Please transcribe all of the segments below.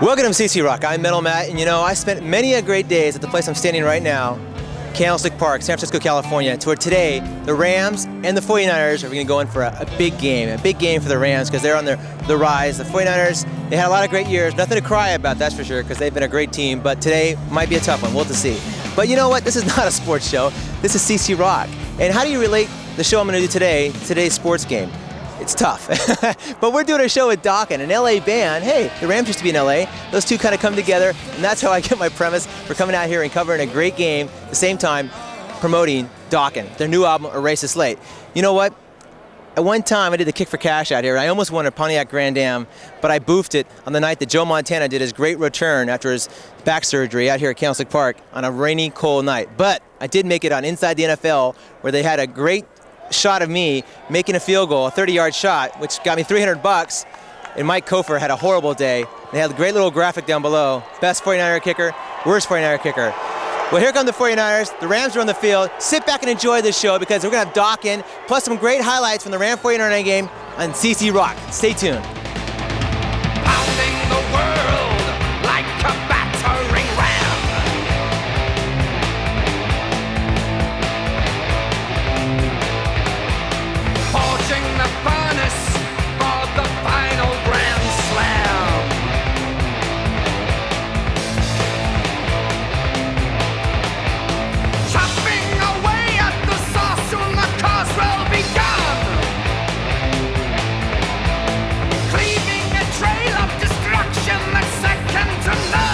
Welcome to CC Rock. I'm Metal Matt, and I spent many a great days at the place I'm standing right now, Candlestick Park, San Francisco, California, to where today the Rams and the 49ers are going to go in for a big game for the Rams because they're on the rise. The 49ers, they had a lot of great years, nothing to cry about, that's for sure, because they've been a great team, but today might be a tough one, we'll have to see. But you know what, this is not a sports show, this is CC Rock. And how do you relate the show I'm going to do today to today's sports game? It's tough. But we're doing a show with Dokken, an LA band. Hey, the Rams used to be in LA. Those two kind of come together, and that's how I get my premise for coming out here and covering a great game, at the same time promoting Dokken, their new album, Erase the Slate. You know what? At one time, I did the Kick for Cash out here. I almost won a Pontiac Grand Am, but I boofed it on the night that Joe Montana did his great return after his back surgery out here at Candlestick Park on a rainy, cold night. But I did make it on Inside the NFL, where they had a great shot of me making a field goal, a 30-yard shot, which got me $300, and Mike Kofer had a horrible day. They had a great little graphic down below. Best 49er kicker, worst 49er kicker. Well, here come the 49ers. The Rams are on the field. Sit back and enjoy this show because we're going to have Dokken, plus some great highlights from the Ram 49er game on CC Rock. Stay tuned. Pounding the world like a battering ram. Forging the furnace for the final grand slam. Chopping away at the sauce, soon the cause will begun. Cleaving a trail of destruction that's second to none.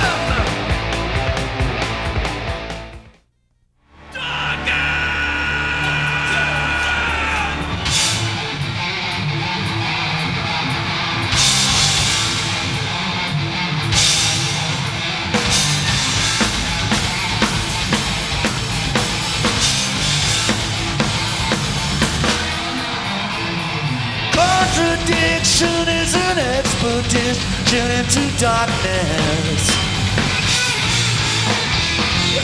Contradiction is an expedition into darkness.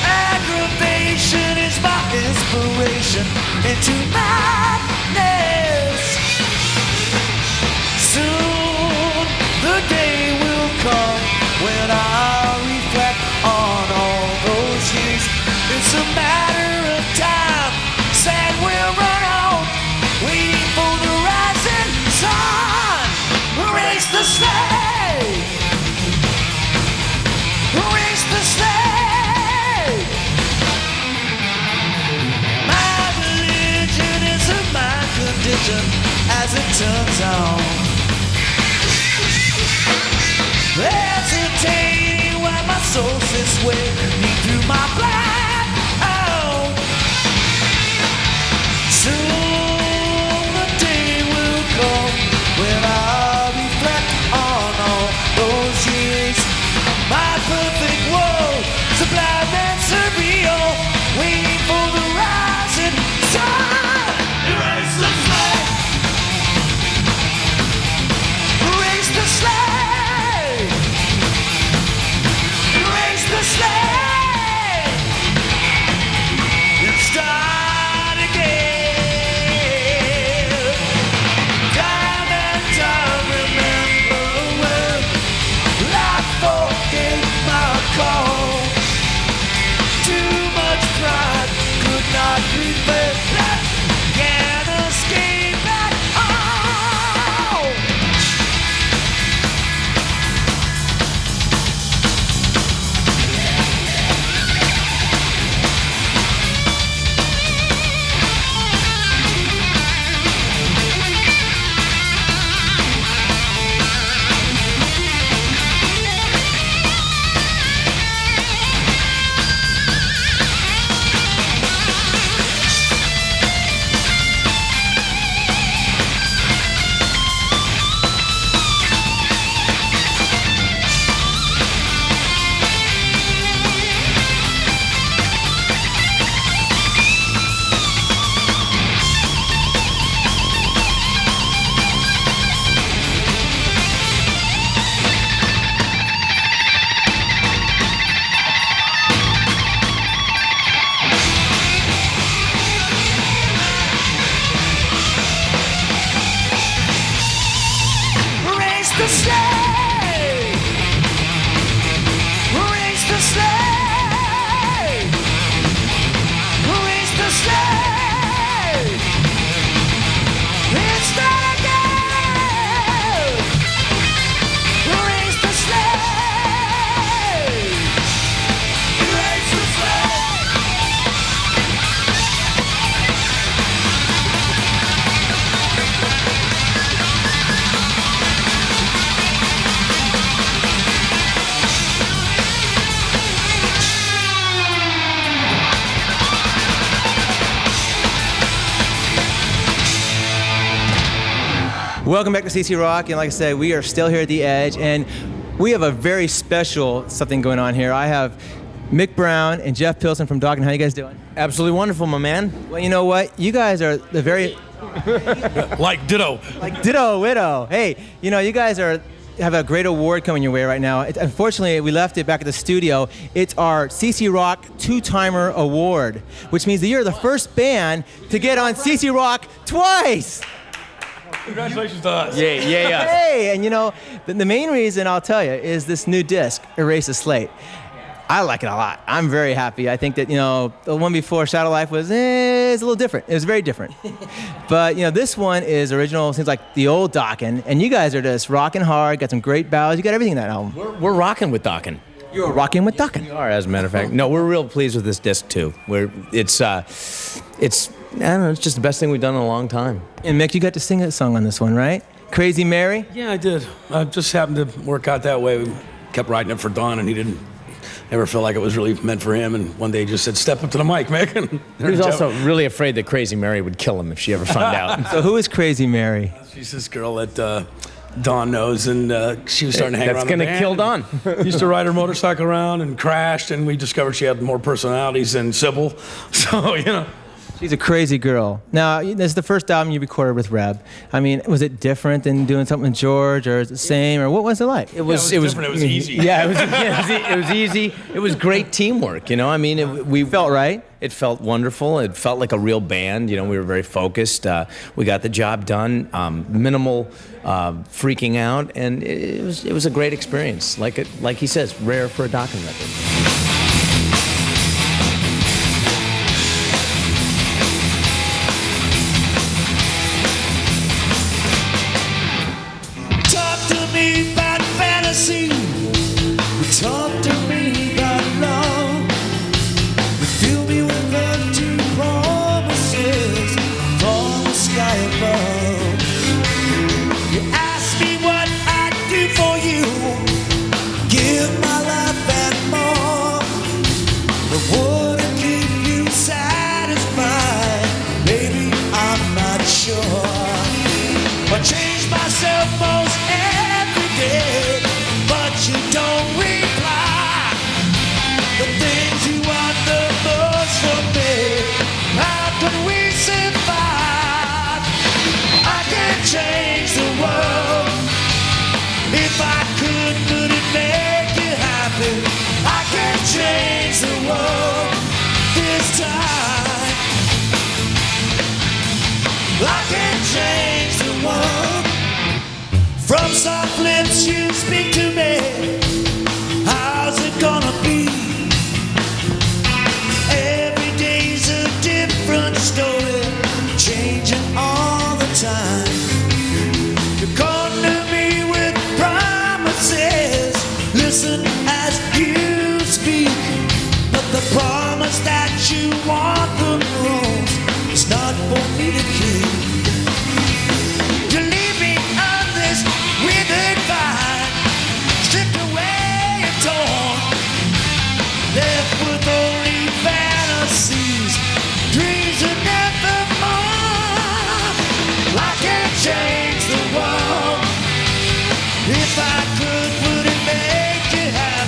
Aggravation is my inspiration into madness. Soon the day will come when I reflect on all those years. It's a matter of time, sad we'll run out, waiting for the rising sun. Erase the slate. Erase the slate. My religion is a mind condition as it turns out. Hesitating while my soul sits waiting through my black out. Soon the day will come when I reflect on all those years. My perfect world, sublime and surreal, waiting for the rising sun. Erase the slate. Erase the slate. Erase the slate. And start again. Time and time, remember when I forgave my call. Welcome back to CC Rock, and like I said, we are still here at the Edge, and we have a very special something going on here. I have Mick Brown and Jeff Pilson from Dokken. How you guys doing? Absolutely wonderful, my man. Well, you know what? You guys are the very... Like ditto. Like ditto, widow. Hey, you know, you guys have a great award coming your way right now. Unfortunately, we left it back at the studio. It's our CC Rock Two-Timer Award, which means that you're the first band to get on CC Rock twice. Congratulations to us. Yeah. Hey, and you know, the main reason I'll tell you is this new disc, Erase the Slate. I like it a lot. I'm very happy. I think that, you know, the one before Shadow Life was it's a little different. It was very different. But, you know, this one is original. Seems like the old Dokken. And you guys are just rocking hard. Got some great ballads. You got everything in that album. We're rocking with Dokken. You're rocking with Dokken. We are, as a matter of fact. No, we're real pleased with this disc too. It's I don't know, it's just the best thing we've done in a long time. And Mick, you got to sing a song on this one, right? Crazy Mary? Yeah, I did. I just happened to work out that way. We kept writing it for Don, and he didn't ever feel like it was really meant for him. And one day he just said, "Step up to the mic, Mick." And He was also really afraid that Crazy Mary would kill him if she ever found out. So who is Crazy Mary? She's this girl that Don knows, and she was starting to hang That's around. gonna the band kill Don. Used to ride her motorcycle around and crashed, and we discovered she had more personalities than Sybil. So, you know. She's a crazy girl. Now, this is the first album you recorded with Reb. I mean, was it different than doing something with George, or is it the same, or what was it like? It was different. It was easy. Yeah, it was easy. It was great teamwork, you know. I mean, we Felt right? It felt wonderful. It felt like a real band. You know, we were very focused. We got the job done. Minimal freaking out, and it was a great experience. Like he says, rare for a Dokken record. About fantasy, talk to me about love. Fill me with empty promises from the sky above. You ask me what I'd do for you, give my life and more. But would it keep you satisfied? Maybe I'm not sure. I change myself most every day, but you don't reply. The things you want the most from me, how can we survive? I can change the world. If I could it make you happy? I can change the world this time. I can change the world. From soft lips you speak to me. How's it gonna be? Every day's a different story, changing all the time. You come to me with promises, listen as you speak. But the promise that you want the most is not for me to keep. You leave me on this withered vine, stripped away and torn, left with only fantasies, dreams of nevermore. I can change the world. If I could, would it make you happy?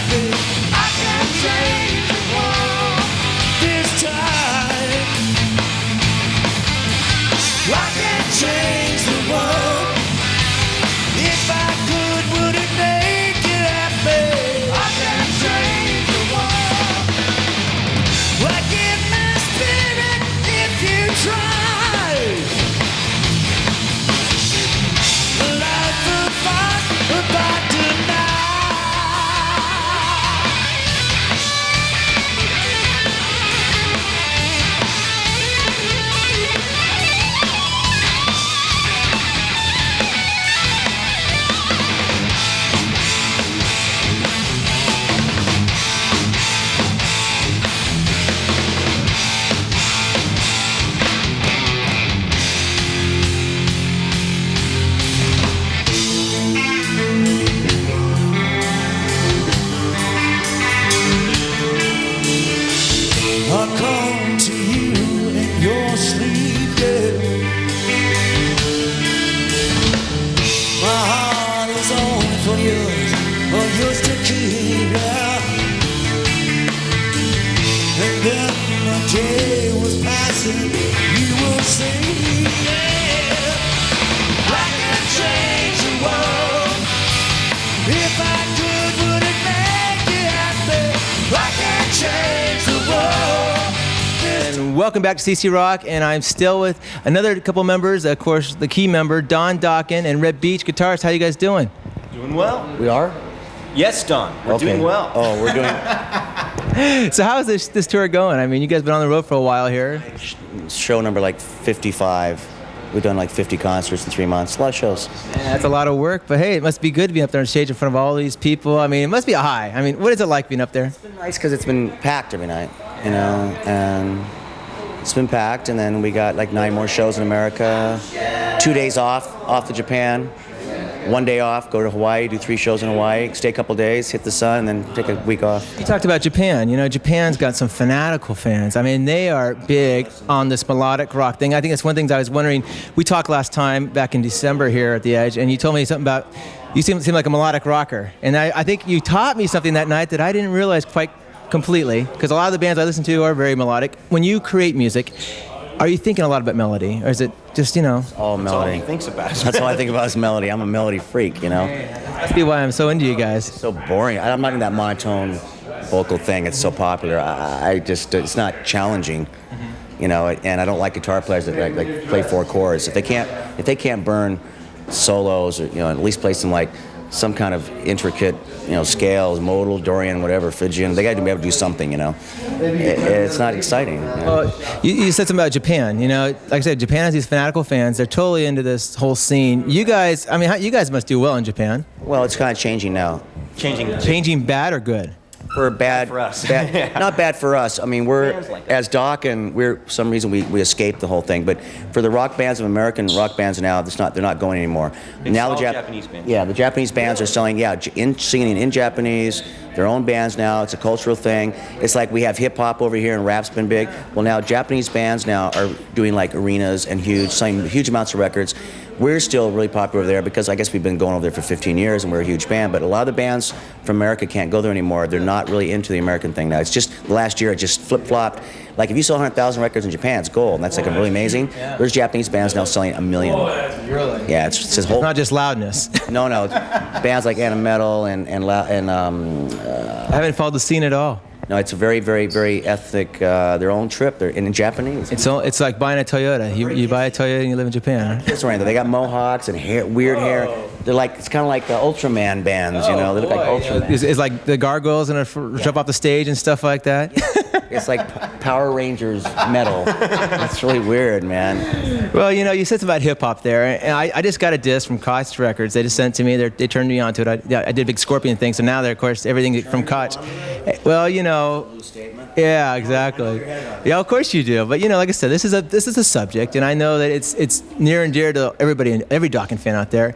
welcome back to CC Rock, and I'm still with another couple members, of course, the key member, Don Dokken and Red Beach Guitars. How you guys doing? Doing well. We are? Yes, Don. We're doing well. Oh, we're doing... So how is this tour going? I mean, you guys been on the road for a while here. Show number like 55. We've done like 50 concerts in 3 months. A lot of shows. Yeah, that's a lot of work, but hey, it must be good to be up there on stage in front of all these people. I mean, it must be a high. I mean, what is it like being up there? It's been nice because it's been packed every night, you know, and it's been packed, and then we got like 9 more shows in America. 2 days off to Japan. 1 day off, go to Hawaii, do 3 shows in Hawaii, stay a couple days, hit the sun, and then take a week off. You talked about Japan. You know, Japan's got some fanatical fans. I mean, they are big on this melodic rock thing. I think that's one of the things I was wondering. We talked last time back in December here at the Edge, and you told me something about, you seem like a melodic rocker. And I think you taught me something that night that I didn't realize quite completely, because a lot of the bands I listen to are very melodic. When you create music, are you thinking a lot about melody, or is it just, you know? All melody. That's all he thinks about. That's all I think about is melody. I'm a melody freak, you know? That must be why I'm so into you guys. So boring. I'm not in that monotone vocal thing. It's so popular. I just, it's not challenging, you know, and I don't like guitar players that like play 4 chords. If they can't burn solos, or, you know, at least play some kind of intricate, you know, scales, modal, Dorian, whatever, Phrygian. They got to be able to do something, you know. It's not exciting. You know? Well, you said something about Japan. You know, like I said, Japan has these fanatical fans. They're totally into this whole scene. You guys, I mean, you guys must do well in Japan. Well, it's kind of changing now. Changing bad or good? We're bad for us. Not bad for us. I mean, we're as Dokken. We're for some reason we escaped the whole thing. But for the rock bands of American rock bands now, they're not going anymore. Now the Japanese bands. Yeah, the Japanese bands are selling. Yeah, singing in Japanese. Their own bands now. It's a cultural thing. It's like we have hip hop over here and rap's been big. Well, now Japanese bands now are doing like arenas and selling huge amounts of records. We're still really popular over there because I guess we've been going over there for 15 years and we're a huge band, but a lot of the bands from America can't go there anymore. They're not really into the American thing now. It's just last year it just flip-flopped. Like if you sell 100,000 records in Japan, it's gold, and that's like really amazing. There's Japanese bands now selling 1 million. Really? Yeah, it's this whole... Not just loudness. No, bands like Animetal and I haven't followed the scene at all. No, it's a very, very, very ethnic, their own trip. They're in Japanese. It's like buying a Toyota. You buy a Toyota and you live in Japan. Huh? That's right. They got mohawks and weird hair. They're like, it's kind of like the Ultraman bands, you know. They look like Ultraman. It's like the gargoyles and jump off the stage and stuff like that. It's like Power Rangers metal. It's really weird, man. Well, you know, you said something about hip hop there, and I just got a disc from Koch Records. They just sent it to me. They turned me on to it. I did a big Scorpion thing, so now they're, of course, everything from Koch. Well, you know. Yeah, exactly. Yeah, of course you do. But you know, like I said, this is a subject, and I know that it's near and dear to everybody and every Dokken fan out there.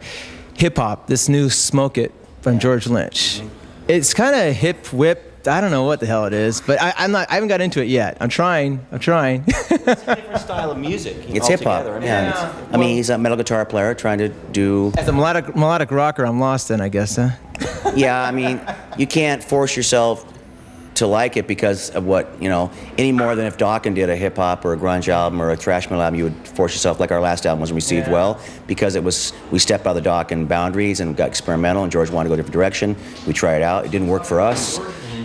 Hip hop, this new "Smoke It" from George Lynch. It's kind of hip whip. I don't know what the hell it is, but I haven't got into it yet. I'm trying. It's a different style of music. It's hip hop. I mean, he's a metal guitar player trying to do. As a melodic rocker, I'm lost then, I guess, huh? Yeah, I mean, you can't force yourself to like it because of what, you know, any more than if Dokken did a hip hop or a grunge album or a thrash metal album, you would force yourself. Like our last album wasn't received well because we stepped out of the Dokken boundaries and got experimental, and George wanted to go a different direction. We tried it out. It didn't work for us.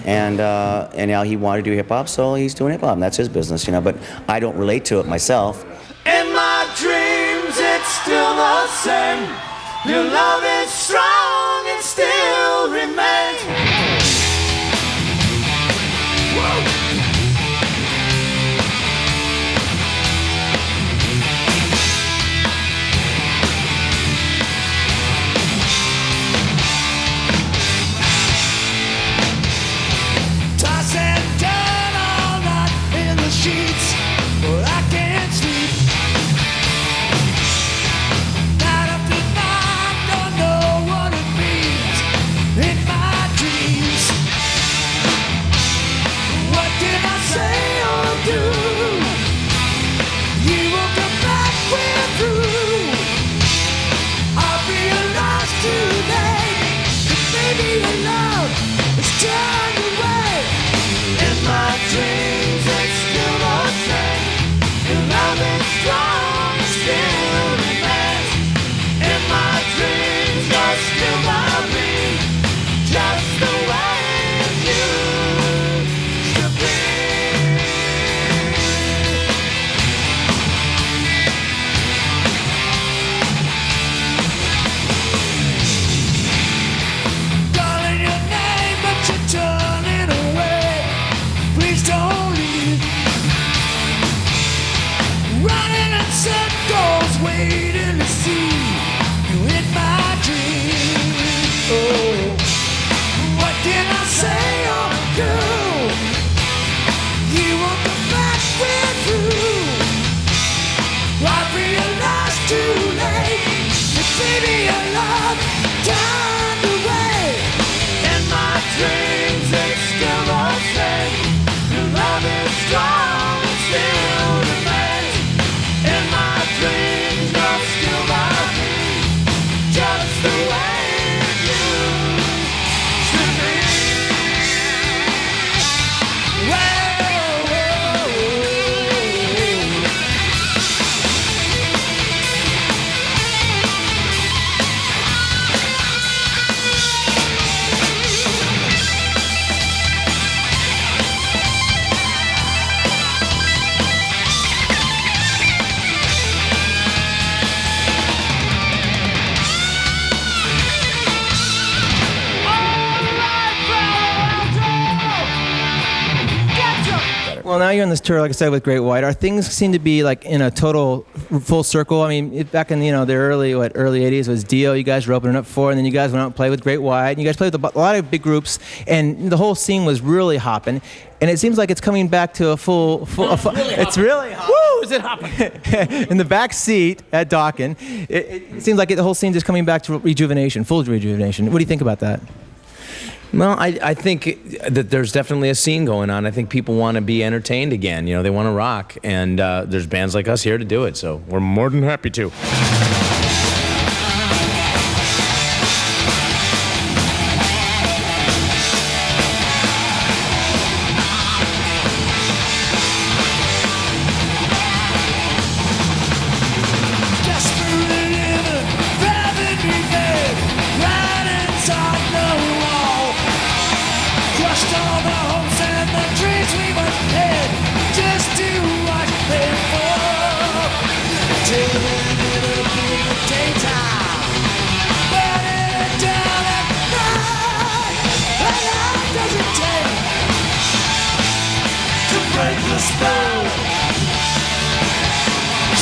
And now he wanted to do hip hop, so he's doing hip hop, and that's his business, you know. But I don't relate to it myself. In my dreams, it's still the same. Your love is strong and still remains. Toss and turn all night in the sheets, but I can't sleep. Night after night, don't know what it means in my dreams. What did I say or do? You won't come back, we're through. I realize today that maybe your love is turned away. In my dreams, it's still the same. Your love is strong, still remains. In my dreams, you're still by me, just the way you used to be. Well, now you're on this tour, like I said, with Great White. Are things seem to be like in a total full circle? I mean, back in the early 80s was Dio. You guys were opening up for, and then you guys went out and played with Great White. And you guys played with a lot of big groups, and the whole scene was really hopping. And it seems like it's coming back to a full it's really hopping. Woo! Is it hopping? In the back seat at Dokken, it seems like the whole scene just coming back to rejuvenation, full rejuvenation. What do you think about that? Well, I think that there's definitely a scene going on. I think people want to be entertained again. They want to rock, and there's bands like us here to do it. So we're more than happy to.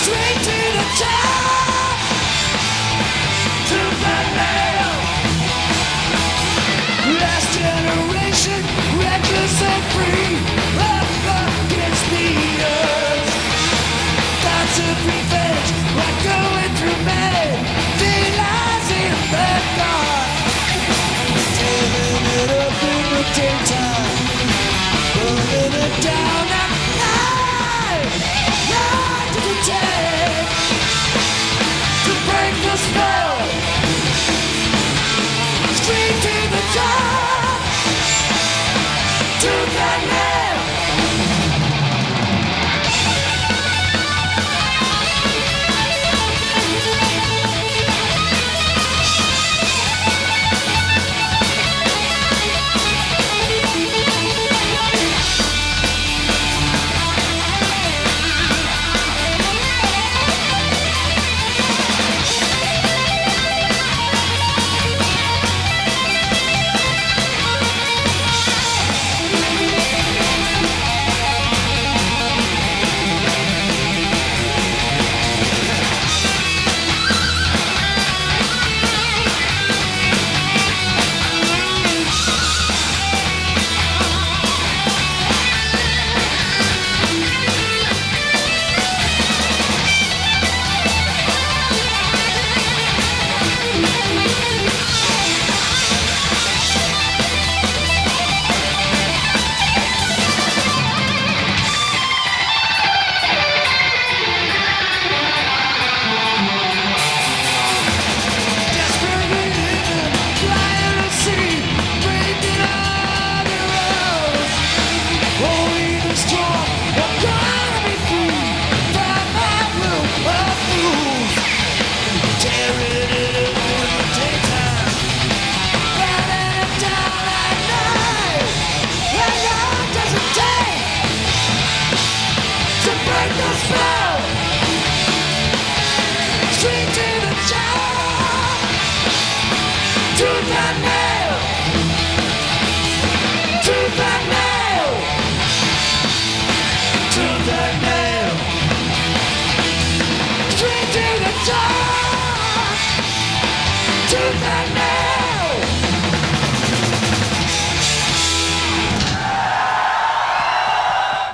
Straight to the top, to the nail. Last generation, reckless and free, up against the earth. Thoughts of revenge, like going through May, delights in the dark. Tearing it up in the daytime, burning it down at night. Night to the day, to break the spell. Straight to the top, to the nail.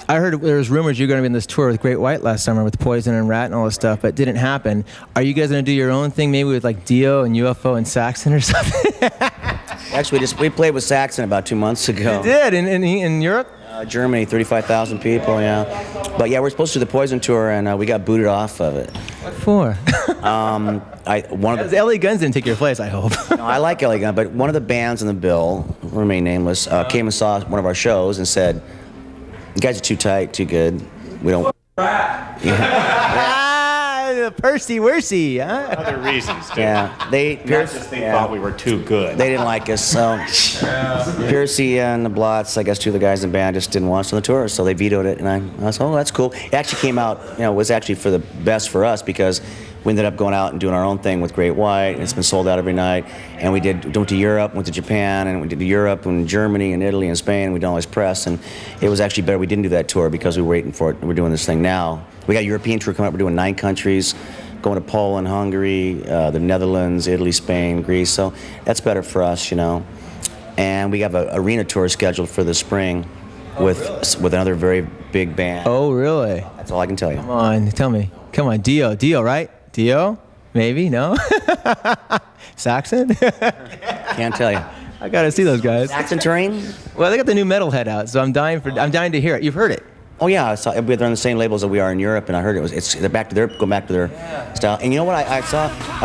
I heard there was rumors you're going to be in this tour with Great White last summer with Poison and Rat and all this stuff, but it didn't happen. Are you guys going to do your own thing, maybe with like Dio and UFO and Saxon or something? Actually, we played with Saxon about 2 months ago. You did in Europe? Germany, 35,000 people, yeah. But yeah, we're supposed to do the Poison tour, and we got booted off of it. What for? The LA Guns didn't take your place, I hope. No, I like LA Gun, but one of the bands in the bill, remain nameless, came and saw one of our shows and said, "You guys are too tight, too good. We don't." Percy Wersey, huh? Other reasons, too. Yeah, they thought we were too good. They didn't like us, so Piercy and the Blots, I guess two of the guys in the band, just didn't want us on the tour, so they vetoed it. And I said, "Oh, that's cool." It actually came out, was actually for the best for us because we ended up going out and doing our own thing with Great White, and it's been sold out every night. And we went to Europe, went to Japan, and we did Europe and Germany and Italy and Spain, and we did all this press, and it was actually better we didn't do that tour because we were waiting for it. We're doing this thing now. We got a European tour coming up. We're doing 9 countries, going to Poland, Hungary, the Netherlands, Italy, Spain, Greece. So that's better for us, you know. And we have an arena tour scheduled for the spring with another very big band. Oh, really? That's all I can tell you. Come on, tell me. Come on, Dio, right? Dio? Maybe? No? Saxon? Can't tell you. I gotta see those guys. Saxon touring? Well, they got the new Metalhead out, so I'm dying to hear it. You've heard it. Oh yeah, they're on the same labels that we are in Europe, and I heard they're going back to their style. And you know what? I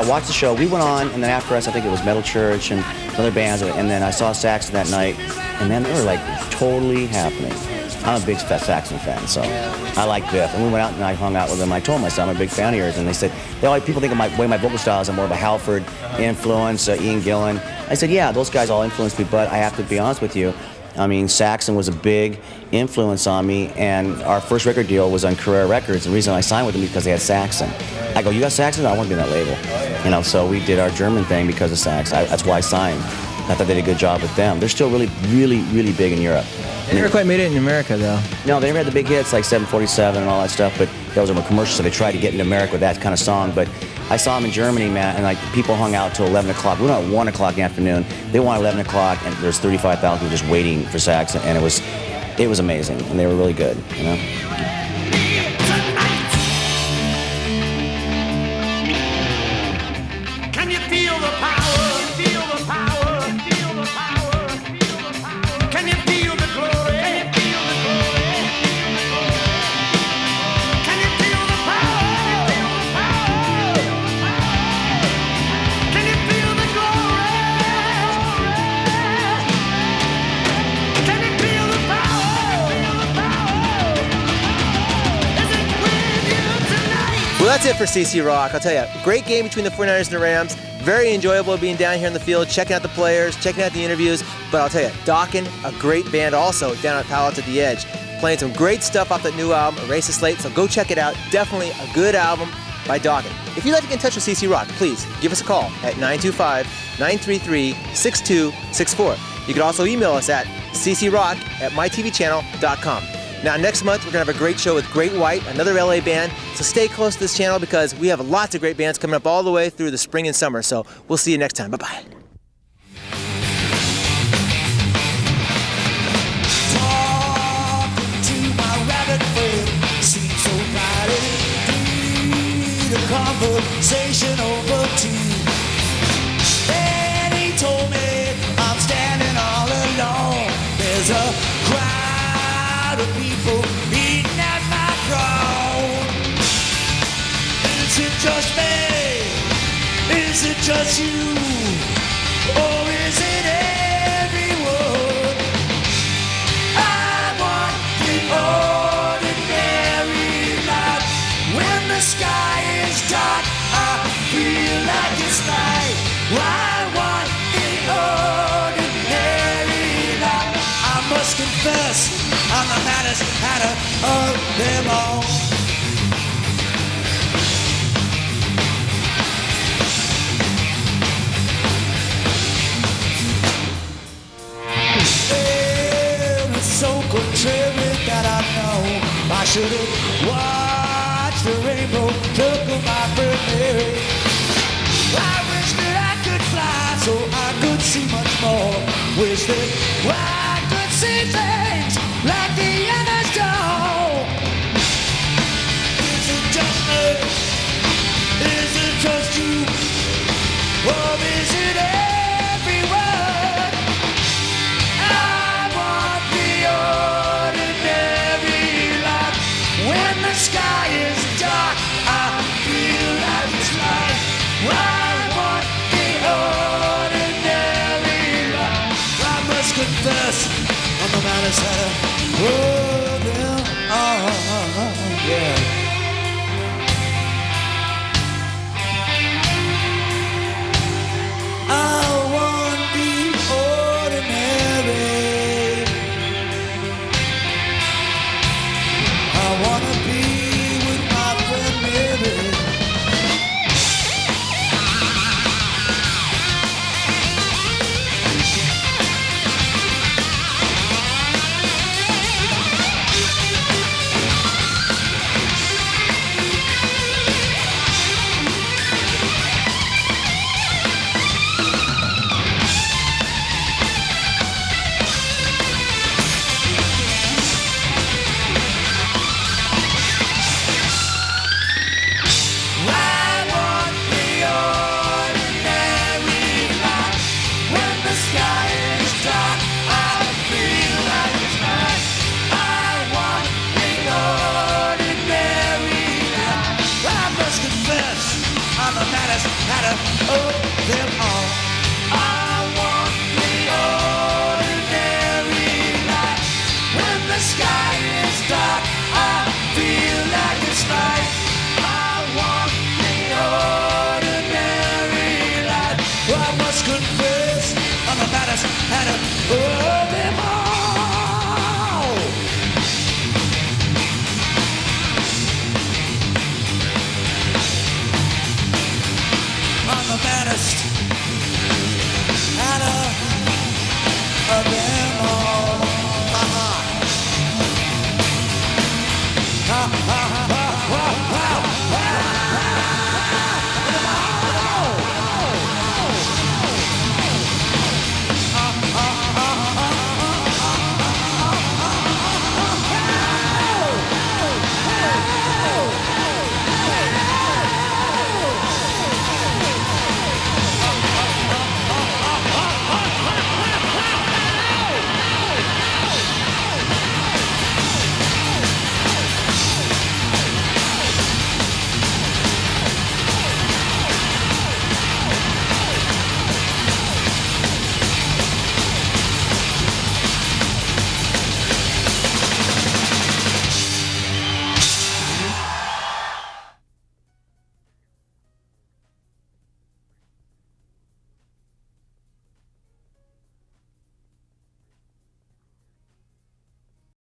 watched the show. We went on, and then after us, I think it was Metal Church and other bands, and then I saw Saxon that night, and then they were like totally happening. I'm a big Saxon fan, so I like Biff. And we went out and I hung out with them. I told them, I said, I'm a big fan of yours, and they said, people think of my way my vocal style is I'm more of a Halford influence, Ian Gillan. I said, yeah, those guys all influenced me, but I have to be honest with you. I mean, Saxon was a big influence on me, and our first record deal was on Carrera Records. The reason I signed with them is because they had Saxon. I go, you got Saxon? I want to be in that label. You know, so we did our German thing because of Saxon. That's why I signed. I thought they did a good job with them. They're still really, really, really big in Europe. They never quite made it in America, though. No, they never had the big hits like 747 and all that stuff, but those were commercials, so they tried to get into America with that kind of song. But I saw them in Germany, man, and like people hung out till 11 o'clock. We went at 1 o'clock in the afternoon. They went at 11 o'clock, and there's 35,000 people just waiting for Saxon, and it was amazing, and they were really good, you know? Can you feel the power? Feel the power? Feel the power? Feel the power? Can you feel the glory? Can you feel the glory? Can you feel the power? Feel the power? Can you feel the glory? Can you feel the power? Feel the power? Is it with you tonight? Well, that's it for CC Rock. I'll tell you, great game between the 49ers and the Rams. Very enjoyable being down here in the field, checking out the players, checking out the interviews. But I'll tell you, Dokken, a great band also down at Palo Alto at the Edge, playing some great stuff off that new album, Erase the Slate. So go check it out. Definitely a good album by Dokken. If you'd like to get in touch with CC Rock, please give us a call at 925-933-6264. You can also email us at ccrock@mytvchannel.com. Now, next month, we're going to have a great show with Great White, another LA band. So stay close to this channel because we have lots of great bands coming up all the way through the spring and summer. So we'll see you next time. Bye-bye. Talking to my rabbit friend seems so mighty. Need a conversation over tea. Then he told me I'm standing all alone. There's a crowd of people eating at my throne. Is it just me? Is it just you? Or is it everyone? I want the ordinary life. When the sky is dark, I feel like it's night. I want the ordinary life. I must confess, I'm the maddest hatter of them all. It's so contrary that I know I should have watched the rainbow look on my friend Mary. I wish that I could fly so I could see much more. Wish that I could see things like the others don't. Is it just me? Is it just you? Or is it everyone? I want the ordinary life. When the sky is dark, I feel like it's light. I want the ordinary life. I must confess, I'm the maddest hatter. Oh, yeah.